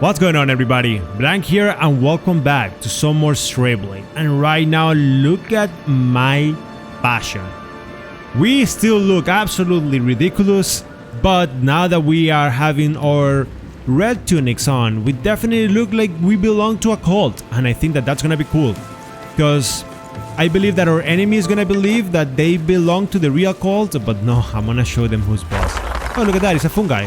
What's going on, everybody? Blank here and welcome back to some more Stray Blade. And right now, look at my fashion. We still look absolutely ridiculous, but now that we are having our red tunics on, we definitely look like we belong to a cult, and I think that that's gonna be cool, because I believe that our enemy is gonna believe that they belong to the real cult, but no, I'm gonna show them who's boss. Oh, look at that, it's a fungi.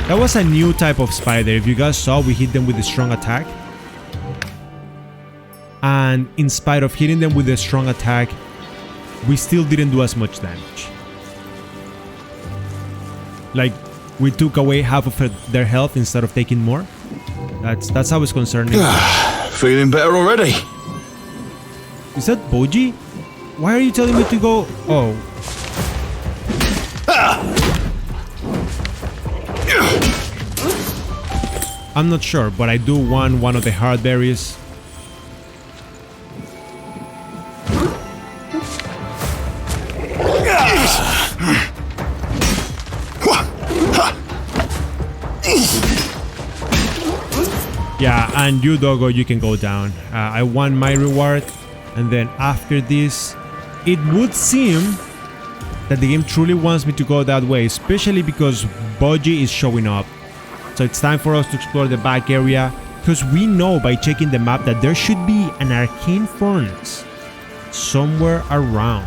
That was a new type of spider. If you guys saw, we hit them with a strong attack. And in spite of hitting them with a strong attack, we still didn't do as much damage. Like, we took away half of their health instead of taking more. That's how it's concerning. Feeling better already. Is that Boji? Why are you telling me to go? Oh. I'm not sure, but I do want one of the hard berries. Yeah, and you, Doggo, you can go down. I want my reward, and then after this, it would seem that the game truly wants me to go that way, especially because Boji is showing up. So it's time for us to explore the back area, because we know by checking the map that there should be an arcane furnace somewhere around.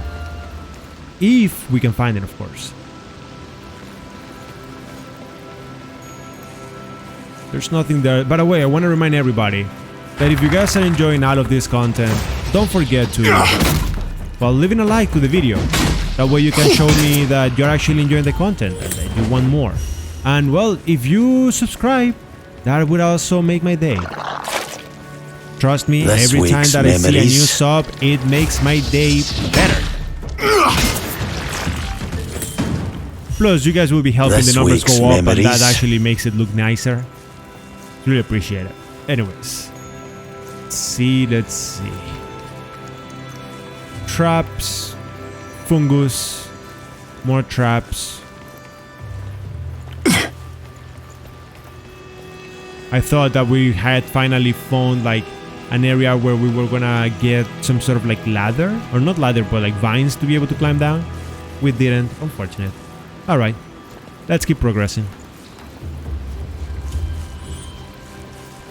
If we can find it, of course. There's nothing there. By the way, I want to remind everybody that if you guys are enjoying all of this content, don't forget to, well, leaving a like to the video. That way you can show me that you're actually enjoying the content and that you want more. And well, if you subscribe, that would also make my day. Trust me, every time that I see a new sub, it makes my day better. Plus, you guys will be helping the numbers go up, and that actually makes it look nicer. Really appreciate it. Anyways, let's see. Traps, fungus, more traps. I thought that we had finally found like an area where we were gonna get some sort of like ladder, or not ladder, but like vines to be able to climb down. We didn't, unfortunate. Alright, let's keep progressing.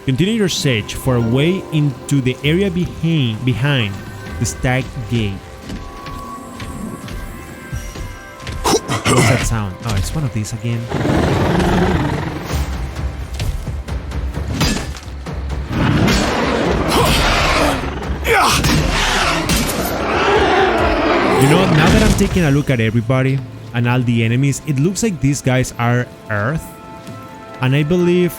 Continue your search for a way into the area behind the stag gate. What's that sound? Oh, it's one of these again. You know, now that I'm taking a look at everybody and all the enemies, it looks like these guys are Earth. And I believe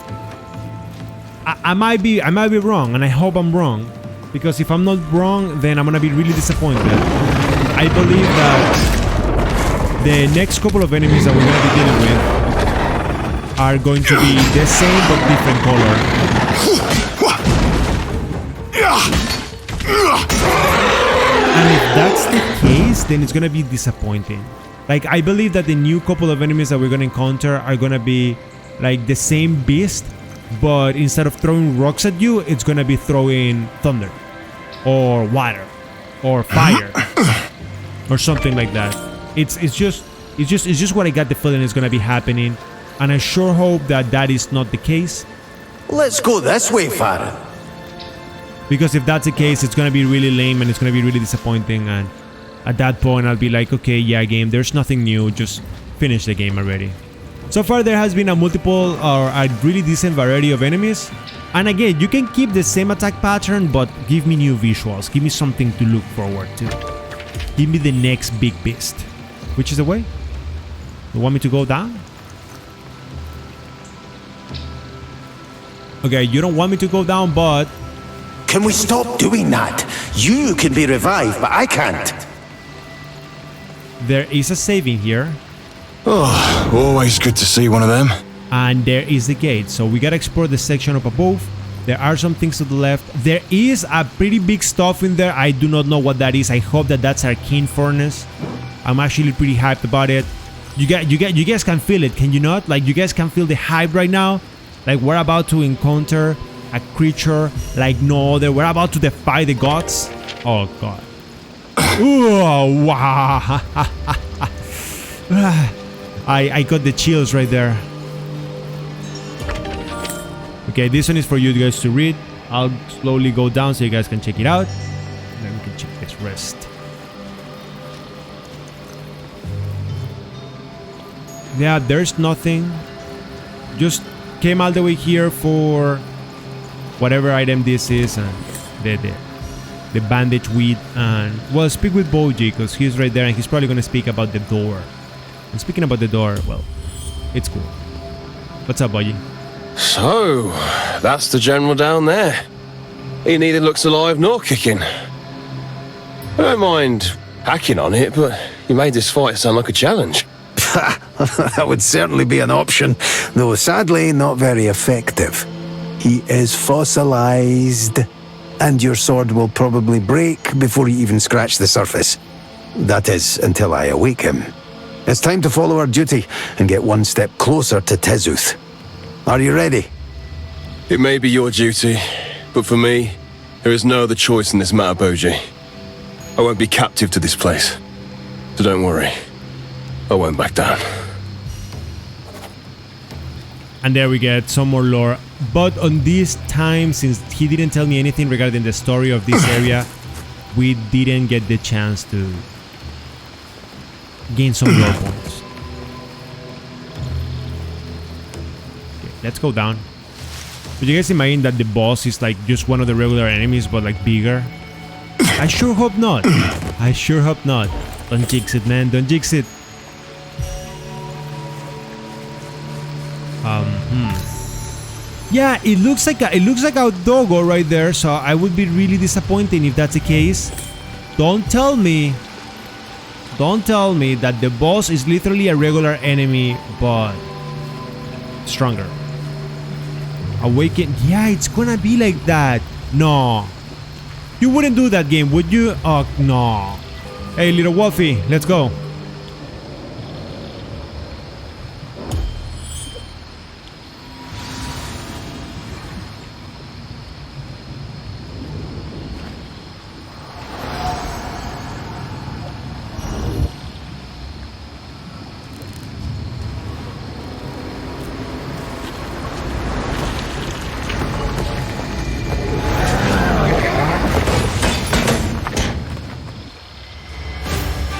I might be wrong, and I hope I'm wrong, because if I'm not wrong, then I'm gonna be really disappointed. I believe that the next couple of enemies that we're gonna be dealing with are going to be the same but different color. And if that's the case, then it's gonna be disappointing. Like, I believe that the new couple of enemies that we're gonna encounter are gonna be like the same beast, but instead of throwing rocks at you, it's gonna be throwing thunder, or water, or fire, or something like that. It's just what I got the feeling is gonna be happening, and I sure hope that that is not the case. Let's go this way, Farah. Because if that's the case, it's gonna be really lame and it's gonna be really disappointing, and at that point I'll be like, okay, yeah, game, there's nothing new, just finish the game already. So far there has been a really decent variety of enemies, and again, you can keep the same attack pattern, but give me new visuals, give me something to look forward to. Give me the next big beast. Which is the way? You want me to go down? Okay, you don't want me to go down, but can we stop doing that? You can be revived, but I can't. There is a saving here. Oh, always good to see one of them. And there is the gate, so we gotta explore the section up above There are some things to the left. There is a pretty big stuff in there. I do not know what that is. I hope that that's Arcane Furnace. I'm actually pretty hyped about it. You guys can feel it, can you not? Like, you guys can feel the hype right now. Like, we're about to encounter a creature like no other. We're about to defy the gods. Oh god. Ooh, wow. I got the chills right there. Okay, this one is for you guys to read. I'll slowly go down so you guys can check it out. And then we can check this rest. Yeah, there's nothing. Just came all the way here for whatever item this is, and the bandage weed. And well, speak with Boji because he's right there and he's probably gonna speak about the door. And speaking about the door, well, it's cool. What's up, Boji? So, that's the general down there. He neither looks alive nor kicking. I don't mind hacking on it, but you made this fight sound like a challenge. That would certainly be an option, though sadly not very effective. He is fossilized, and your sword will probably break before you even scratch the surface. That is, until I awake him. It's time to follow our duty and get one step closer to Tezuth. Are you ready? It may be your duty, but for me, there is no other choice in this matter, Boji. I won't be captive to this place, so don't worry. I won't back down. And there we get some more lore. But on this time, since he didn't tell me anything regarding the story of this area, we didn't get the chance to gain some lore points. Okay, let's go down. But you guys imagine that the boss is like just one of the regular enemies, but like bigger? I sure hope not. I sure hope not. Don't jinx it, man. Don't jinx it. Yeah, it looks like a doggo right there, so I would be really disappointed if that's the case. Don't tell me that the boss is literally a regular enemy, but stronger. Awaken. Yeah, it's gonna be like that. No. You wouldn't do that, game, would you? Oh, no. Hey, little Wolfie, let's go.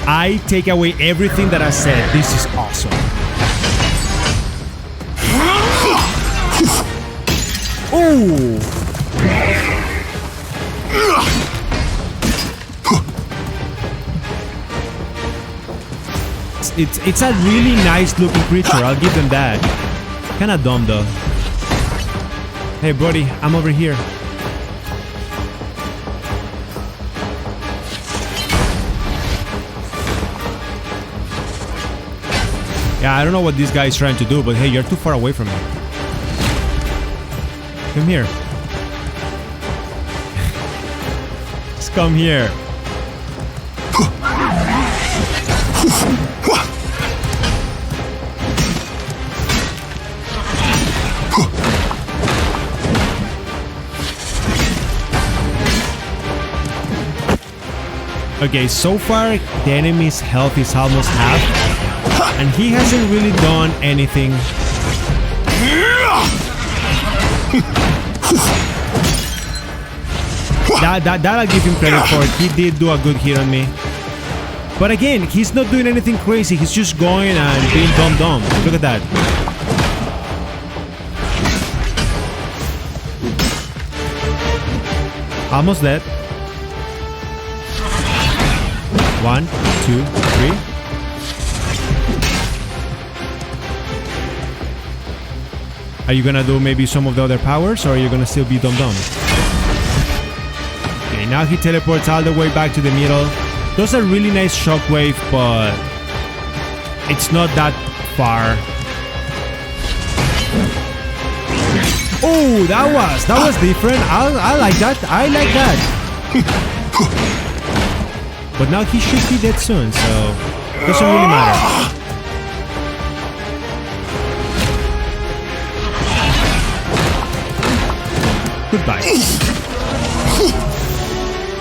I take away everything that I said. This is awesome. Oh! It's a really nice looking creature. I'll give them that. Kinda dumb though. Hey buddy, I'm over here. Yeah, I don't know what this guy is trying to do, but hey, you're too far away from me. Come here. Just come here. Okay, so far the enemy's health is almost half. And he hasn't really done anything. That I'll give him credit for. He did do a good hit on me. But again, he's not doing anything crazy. He's just going and being dumb. Look at that. Almost dead. 1, 2, 3. Are you gonna do maybe some of the other powers, or are you gonna still be dumb? Okay, now he teleports all the way back to the middle. Does a really nice shockwave, but it's not that far. Oh, that was different. I like that. I like that. But now he should be dead soon, so doesn't really matter. Goodbye.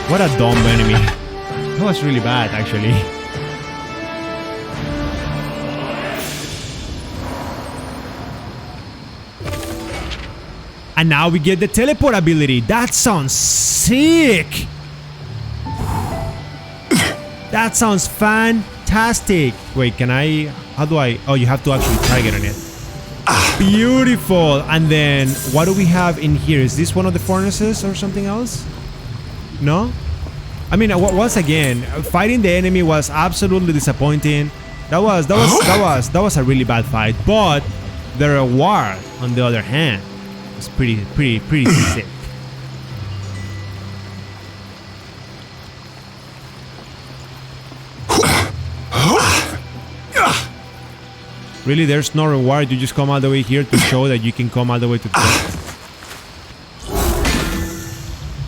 What a dumb enemy. That was really bad, actually. And now we get the teleport ability. That sounds sick. That sounds fantastic. Wait, can I... How do I... Oh, you have to actually target on it. Beautiful. And then what do we have in here? Is this one of the furnaces or something else? No? I mean, once again, fighting the enemy was absolutely disappointing. That was a really bad fight. But the reward, on the other hand, was pretty sick. Really, there's no reward. You just come all the way here to show that you can come all the way to the top.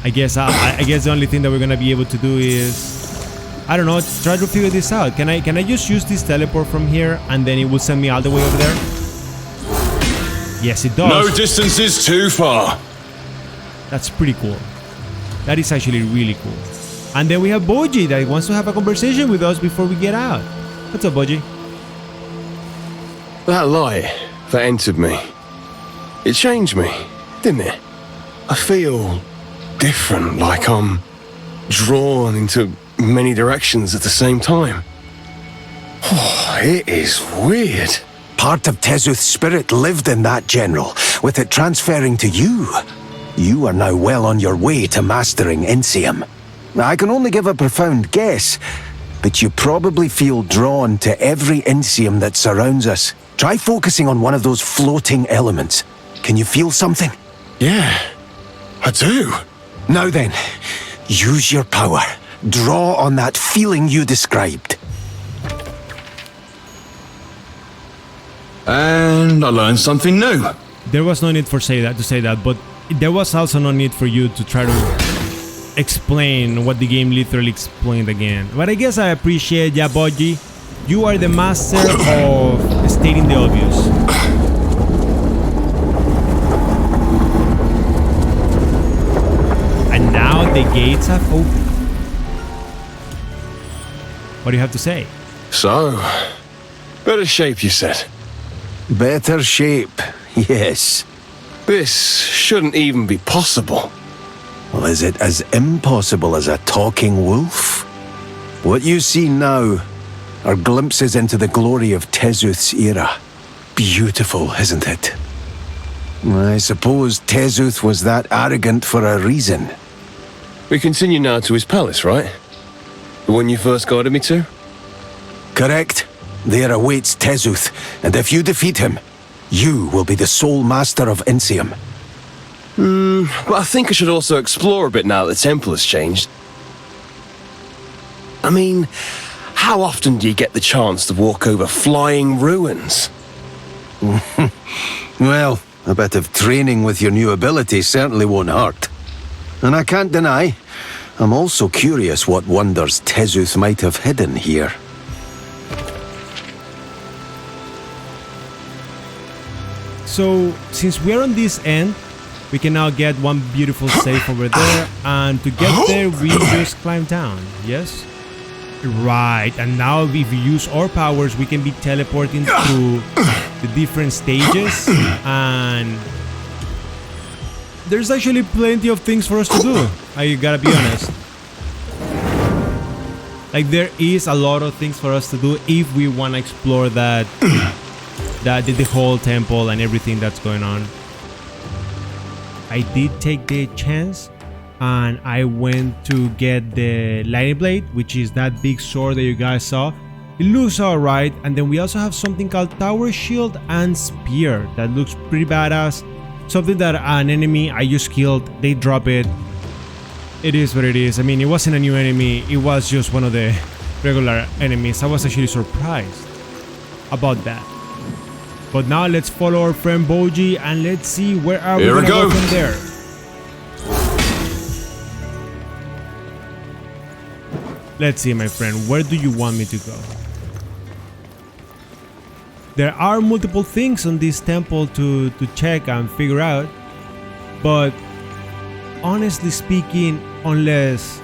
I guess the only thing that we're gonna be able to do is, I don't know, try to figure this out. Can I just use this teleport from here and then it will send me all the way over there? Yes, it does. No distance is too far. That's pretty cool. That is actually really cool. And then we have Boji that wants to have a conversation with us before we get out. What's up, Boji? That light that entered me, it changed me, didn't it? I feel different, like I'm drawn into many directions at the same time. Oh, it is weird. Part of Tezuth's spirit lived in that, General, with it transferring to you. You are now well on your way to mastering INTIUM. I can only give a profound guess, but you probably feel drawn to every INTIUM that surrounds us. Try focusing on one of those floating elements. Can you feel something? Yeah, I do. Now then, use your power. Draw on that feeling you described. And I learned something new. There was no need to say that, but there was also no need for you to try to explain what the game literally explained again. But I guess I appreciate ya, Boji. You are the master of stating the obvious. And now the gates have opened. What do you have to say? So, better shape, you said. Better shape, yes. This shouldn't even be possible. Well, is it as impossible as a talking wolf? What you see now are glimpses into the glory of Tezuth's era. Beautiful, isn't it? I suppose Tezuth was that arrogant for a reason. We continue now to his palace, right? The one you first guided me to? Correct. There awaits Tezuth, and if you defeat him, you will be the sole master of INTIUM. But I think I should also explore a bit now that the temple has changed. I mean, how often do you get the chance to walk over flying ruins? Well, a bit of training with your new ability certainly won't hurt. And I can't deny, I'm also curious what wonders Tezuth might have hidden here. So, since we're on this end, we can now get one beautiful safe over there, and to get there, we just climb down, yes? Right, and now if we use our powers, we can be teleporting through the different stages, and there's actually plenty of things for us to do, I gotta be honest. Like, there is a lot of things for us to do if we want to explore that the whole temple and everything that's going on. I did take the chance and I went to get the lightning blade, which is that big sword that you guys saw. It looks alright, and then we also have something called tower shield and spear that looks pretty badass. Something that an enemy I just killed, they drop it. It is what it is. I mean, it wasn't a new enemy, it was just one of the regular enemies. I was actually surprised about that. But now let's follow our friend Boji and let's see where are we Here we gonna go go. from there. Let's see, my friend, where do you want me to go? There are multiple things on this temple to check and figure out, but honestly speaking, unless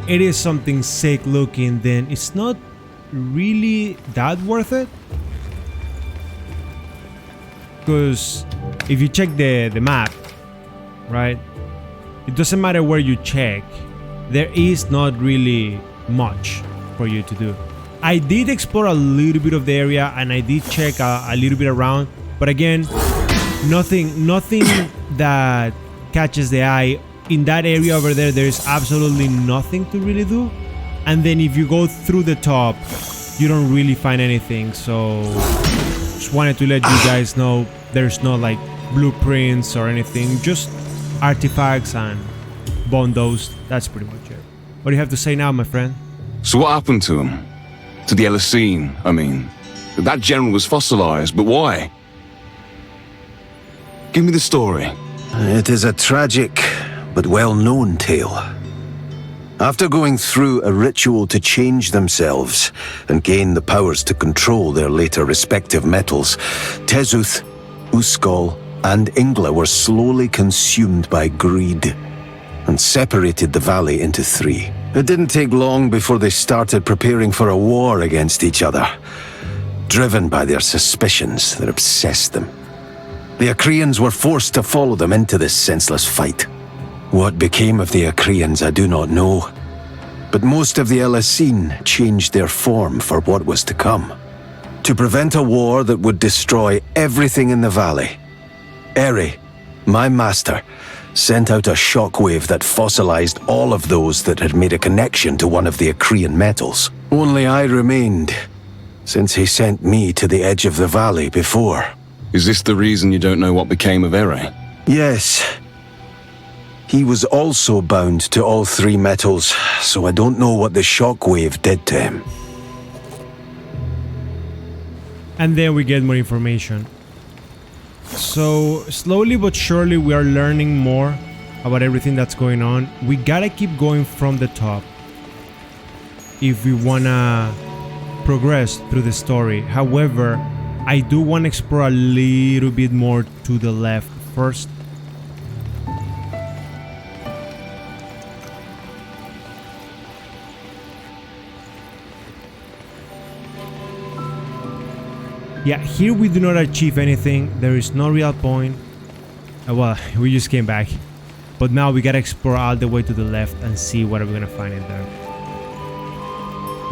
it is something sick looking, then it's not really that worth it. Because if you check the map, right, it doesn't matter where you check, there is not really much for you to do. I did explore a little bit of the area and I did check a little bit around, but again, nothing that catches the eye. In that area over there, there is absolutely nothing to really do. And then if you go through the top, you don't really find anything. So just wanted to let you guys know there's no like blueprints or anything, just artifacts and bone dust. That's pretty much it. What do you have to say now, my friend? So what happened to him? To the Elisine, I mean. That general was fossilized, but why? Give me the story. It is a tragic but well-known tale. After going through a ritual to change themselves and gain the powers to control their later respective metals, Tezuth, Uskal, and Ingla were slowly consumed by greed and separated the valley into three. It didn't take long before they started preparing for a war against each other, driven by their suspicions that obsessed them. The Acreans were forced to follow them into this senseless fight. What became of the Acreans I do not know, but most of the Elisine changed their form for what was to come. To prevent a war that would destroy everything in the valley, Eri, my master, sent out a shockwave that fossilized all of those that had made a connection to one of the Acrean metals. Only I remained, since he sent me to the edge of the valley before. Is this the reason you don't know what became of Ere? Yes. He was also bound to all three metals, so I don't know what the shockwave did to him. And then we get more information. So slowly but surely we are learning more about everything that's going on. We gotta keep going from the top if we wanna progress through the story. However, I do want to explore a little bit more to the left first. Yeah, here we do not achieve anything. There is no real point. Well, we just came back. But now we gotta explore all the way to the left and see what we're gonna find in there.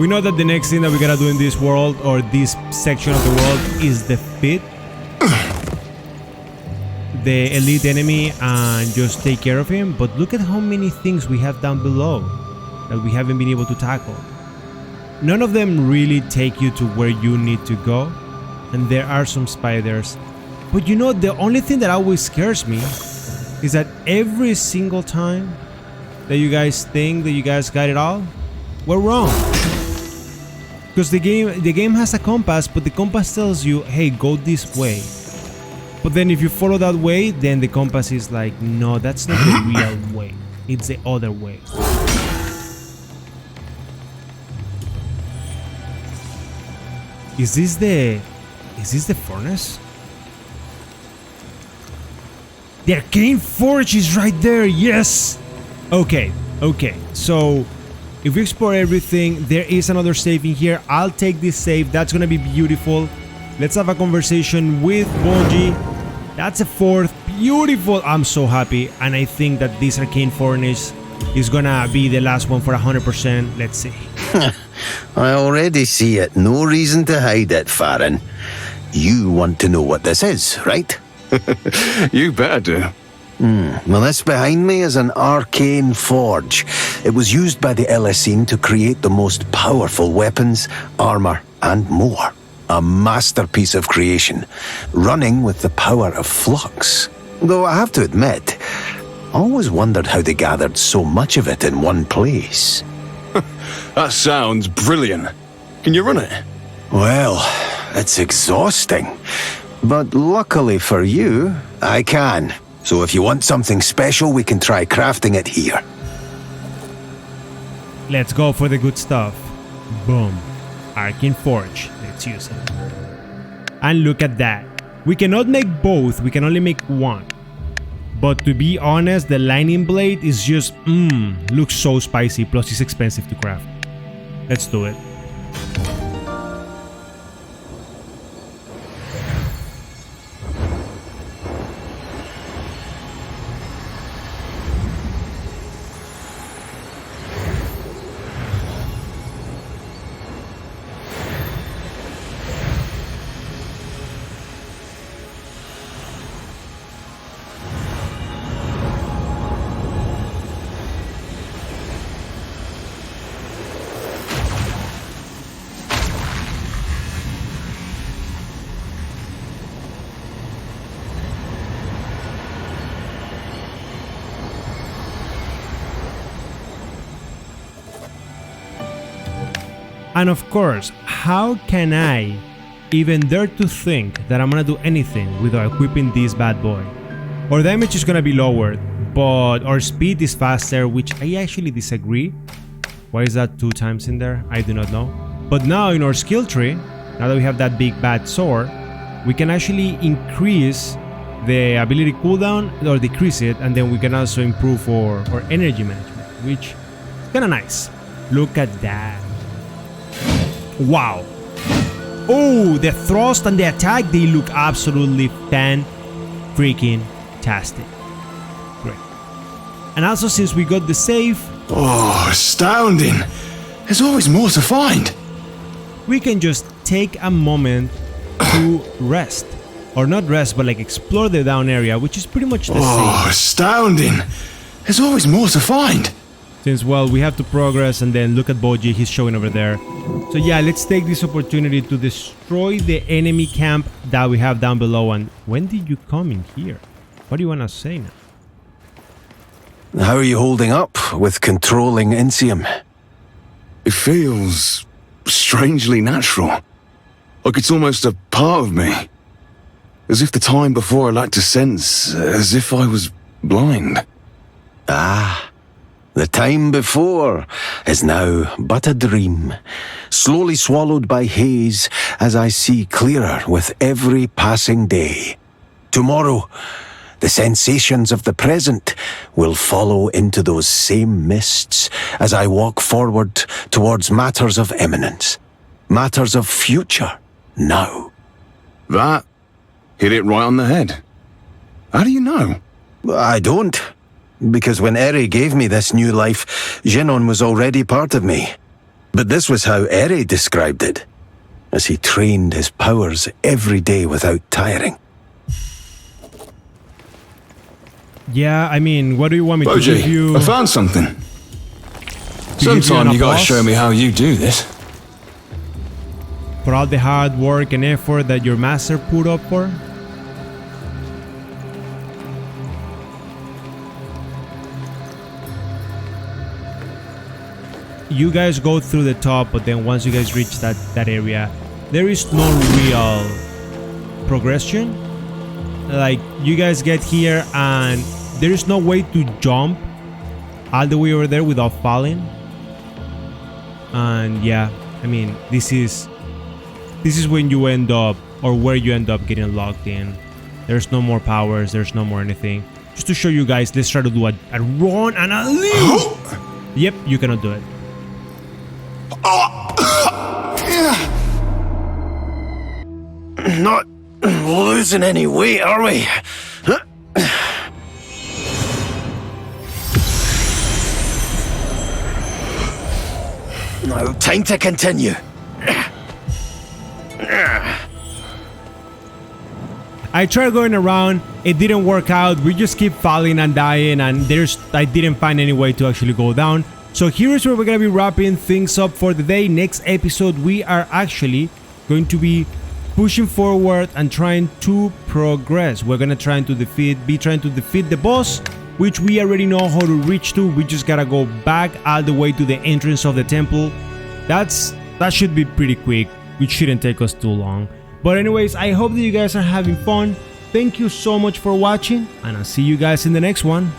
We know that the next thing that we gotta do in this world, or this section of the world, is defeat the elite enemy and just take care of him. But look at how many things we have down below that we haven't been able to tackle. None of them really take you to where you need to go. And there are some spiders. But you know, the only thing that always scares me is that every single time that you guys think that you guys got it all, we're wrong. Because the game has a compass, but the compass tells you, hey, go this way. But then if you follow that way, then the compass is like, no, that's not the real way. It's the other way. Is this the furnace? The Arcane Forge is right there, yes! Okay. So, if we explore everything, there is another save in here. I'll take this save, that's gonna be beautiful. Let's have a conversation with Boji. That's a fourth, beautiful. I'm so happy, and I think that this Arcane Furnace is gonna be the last one for 100%. Let's see. I already see it. No reason to hide it, Farron. You want to know what this is, right? You better do. Well, this behind me is an arcane forge. It was used by the Elisine to create the most powerful weapons, armor, and more. A masterpiece of creation, running with the power of flux. Though I have to admit, I always wondered how they gathered so much of it in one place. That sounds brilliant. Can you run it? Well, it's exhausting. But luckily for you, I can. So if you want something special, we can try crafting it here. Let's go for the good stuff. Boom. Arcane Forge. Let's use it. And look at that. We cannot make both, we can only make one. But to be honest, the lightning blade is just, looks so spicy, plus it's expensive to craft. Let's do it. And of course, how can I even dare to think that I'm gonna do anything without equipping this bad boy? Our damage is gonna be lowered, but our speed is faster, which I actually disagree. Why is that 2 times in there? I do not know. But now in our skill tree, now that we have that big bad sword, we can actually increase the ability cooldown or decrease it, and then we can also improve our energy management, which is kinda nice. Look at that. Wow. Oh, the thrust and the attack, they look absolutely fan-freaking-tastic. Great. And also, since we got the save... Oh, astounding. There's always more to find. We can just take a moment to rest. Or not rest, but like explore the down area, which is pretty much the same. Oh, astounding. There's always more to find. Since, well, we have to progress, and then look at Boji, he's showing over there. So yeah, let's take this opportunity to destroy the enemy camp that we have down below. And when did you come in here? What do you want to say now? How are you holding up with controlling INTIUM? It feels strangely natural. Like it's almost a part of me. As if the time before I lacked a sense, as if I was blind. Ah. The time before is now but a dream, slowly swallowed by haze as I see clearer with every passing day. Tomorrow, the sensations of the present will follow into those same mists as I walk forward towards matters of eminence, matters of future, now. That hit it right on the head. How do you know? I don't. Because when Eri gave me this new life, Xhinnon was already part of me. But this was how Eri described it, as he trained his powers every day without tiring. Yeah, I mean, what do you want me to give you? Boji, I found something. Sometime you gotta show me how you do this. For all the hard work and effort that your master put up for? You guys go through the top, but then once you guys reach that area, there is no real progression. Like, you guys get here and there is no way to jump all the way over there without falling. And yeah, I mean, this is when you end up, or where you end up getting locked in. There's no more powers, there's no more anything. Just to show you guys, let's try to do a run and a leap. Yep, you cannot do it. Not losing any weight, are we? Now, time to continue. I tried going around, it didn't work out, we just keep falling and dying, and I didn't find any way to actually go down. So here's where we're gonna be wrapping things up for the day. Next episode, we are actually going to be pushing forward and trying to progress. We're gonna try to defeat the boss, which we already know how to reach to. We just gotta go back all the way to the entrance of the temple. That should be pretty quick, which shouldn't take us too long. But anyways, I hope that you guys are having fun. Thank you so much for watching, and I'll see you guys in the next one.